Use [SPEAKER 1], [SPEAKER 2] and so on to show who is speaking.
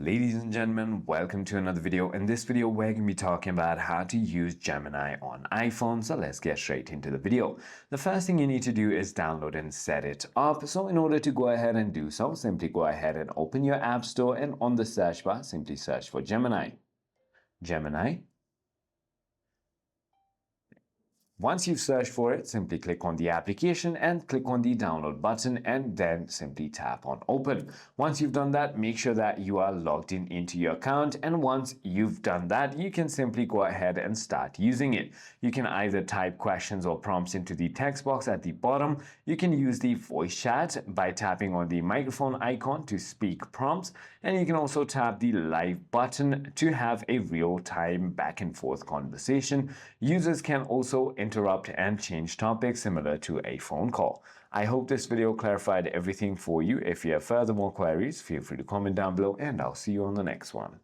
[SPEAKER 1] Ladies and gentlemen, welcome to another video. In this video, we're going to be talking about how to use Gemini on iPhone. So let's get straight into the video. The first thing you need to do is download and set it up. So in order to go ahead and do so, simply go ahead and open your App Store, and on the search bar, simply search for Gemini. Gemini. Once you've searched for it, simply click on the application and click on the download button, and then simply tap on open. Once you've done that, make sure that you are logged in into your account, and once you've done that, you can simply go ahead and start using it. You can either type questions or prompts into the text box at the bottom. You can use the voice chat by tapping on the microphone icon to speak prompts, and you can also tap the live button to have a real-time back and forth conversation. Users can also interrupt and change topics similar to a phone call. I hope this video clarified everything for you. If you have further more queries, feel free to comment down below, and I'll see you on the next one.